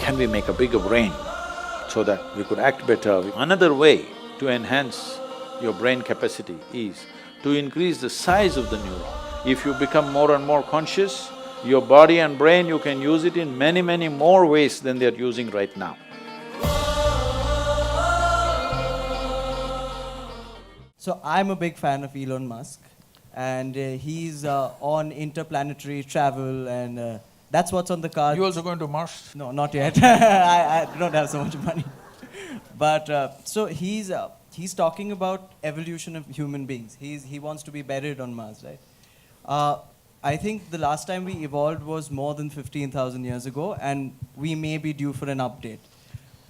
can we make a bigger brain so that we could act better? Another way to enhance your brain capacity is to increase the size of the neuron. If you become more and more conscious, your body and brain, you can use it in many, many more ways than they're using right now. So I'm a big fan of Elon Musk, and he's on interplanetary travel, and that's what's on the card. You also going to Mars? No, not yet. I don't have so much money. But so he's talking about evolution of human beings. He wants to be buried on Mars, right? I think the last time we evolved was more than 15,000 years ago, and we may be due for an update.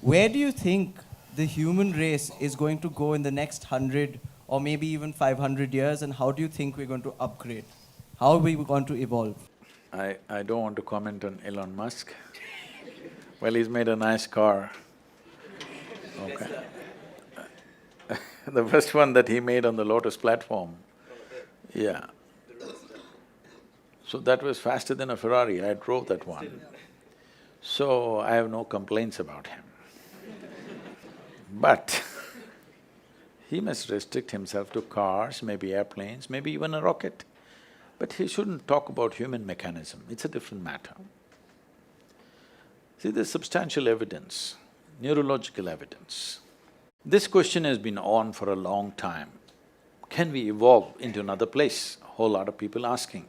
Where do you think the human race is going to go in the next 100 or maybe even 500 years, and how do you think we're going to upgrade? How are we going to evolve? I don't want to comment on Elon Musk. Well, he's made a nice car. Okay. The first one that he made on the Lotus platform, yeah. So that was faster than a Ferrari, I drove that one. So I have no complaints about him. But he must restrict himself to cars, maybe airplanes, maybe even a rocket. But he shouldn't talk about human mechanism, it's a different matter. See, there's substantial evidence, neurological evidence. This question has been on for a long time. Can we evolve into another place? A whole lot of people asking.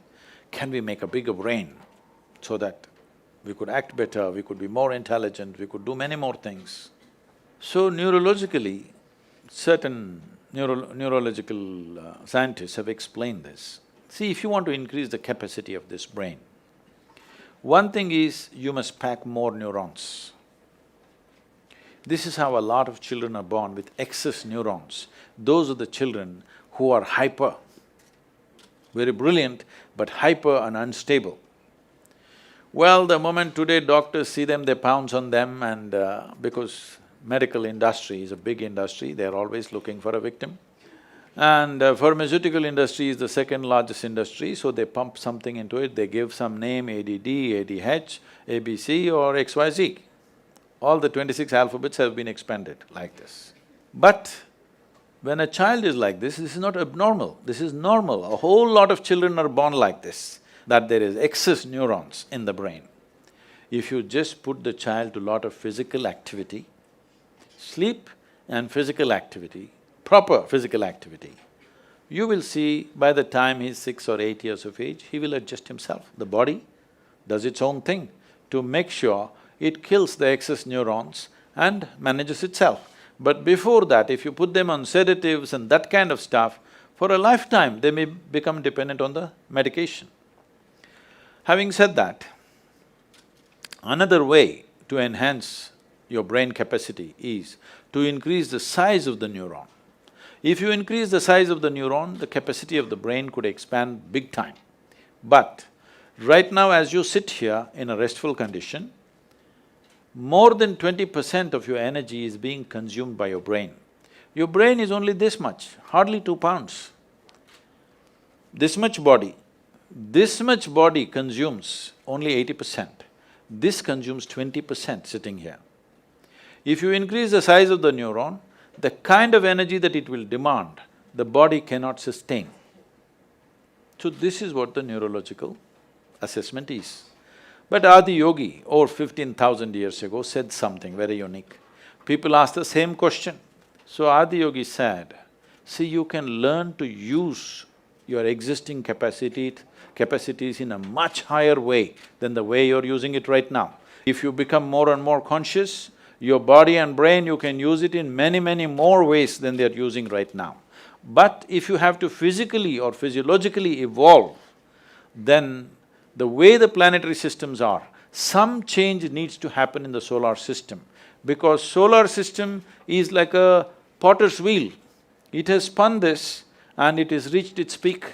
Can we make a bigger brain so that we could act better, we could be more intelligent, we could do many more things? So neurologically, certain neurological scientists have explained this. See, if you want to increase the capacity of this brain, one thing is you must pack more neurons. This is how a lot of children are born with excess neurons. Those are the children who are hyper, very brilliant, but hyper and unstable. Well, the moment today doctors see them, they pounce on them, and because medical industry is a big industry, they're always looking for a victim. And pharmaceutical industry is the second largest industry, so they pump something into it, they give some name, ADD, ADH, ABC or XYZ. All the 26 alphabets have been expanded like this. But when a child is like this is not abnormal, this is normal. A whole lot of children are born like this, that there is excess neurons in the brain. If you just put the child to lot of physical activity, sleep and physical activity, proper physical activity, you will see by the time he's 6 or 8 years of age, he will adjust himself. The body does its own thing to make sure it kills the excess neurons and manages itself. But before that, if you put them on sedatives and that kind of stuff, for a lifetime they may become dependent on the medication. Having said that, another way to enhance your brain capacity is to increase the size of the neuron. If you increase the size of the neuron, the capacity of the brain could expand big time. But right now as you sit here in a restful condition, more than 20% of your energy is being consumed by your brain. Your brain is only this much, hardly 2 pounds. This much body consumes only 80%. This consumes 20% sitting here. If you increase the size of the neuron, the kind of energy that it will demand, the body cannot sustain. So this is what the neurological assessment is. But Adi Yogi, over 15,000 years ago, said something very unique. People asked the same question. So Adi Yogi said, see, you can learn to use your existing capacities in a much higher way than the way you're using it right now. If you become more and more conscious, your body and brain, you can use it in many, many more ways than they're using right now. But if you have to physically or physiologically evolve, then the way the planetary systems are, some change needs to happen in the solar system, because solar system is like a potter's wheel. It has spun this and it has reached its peak.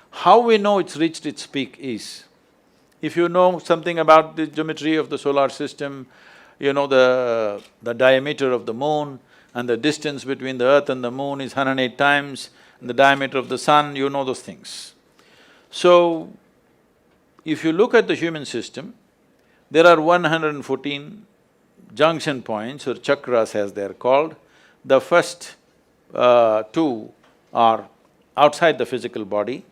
How we know it's reached its peak is, if you know something about the geometry of the solar system, you know the diameter of the moon and the distance between the earth and the moon is 108 times, and the diameter of the sun, you know those things. So, if you look at the human system, there are 114 junction points or chakras as they're called. The first two are outside the physical body,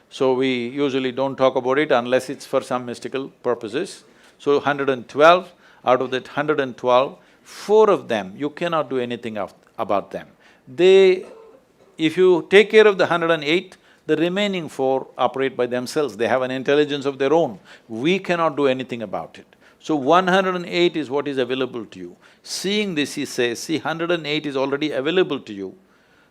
so we usually don't talk about it unless it's for some mystical purposes. So 112, out of that 112, four of them, you cannot do anything about them. If you take care of the 108, the remaining four operate by themselves, they have an intelligence of their own. We cannot do anything about it. So 108 is what is available to you. Seeing this, he says, see, 108 is already available to you.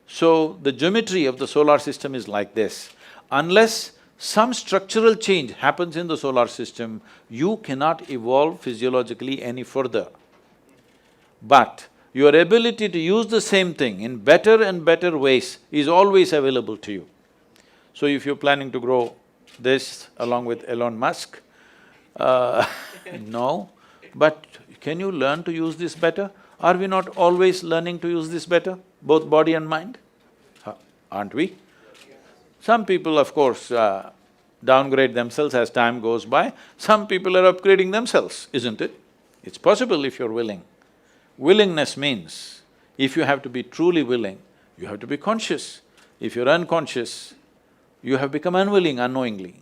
So the geometry of the solar system is like this. Unless some structural change happens in the solar system, you cannot evolve physiologically any further. But your ability to use the same thing in better and better ways is always available to you. So if you're planning to grow this along with Elon Musk, no, but can you learn to use this better? Are we not always learning to use this better, both body and mind? Aren't we? Some people, of course, downgrade themselves as time goes by. Some people are upgrading themselves, isn't it? It's possible if you're willing. Willingness means, if you have to be truly willing, you have to be conscious. If you're unconscious, you have become unwilling unknowingly.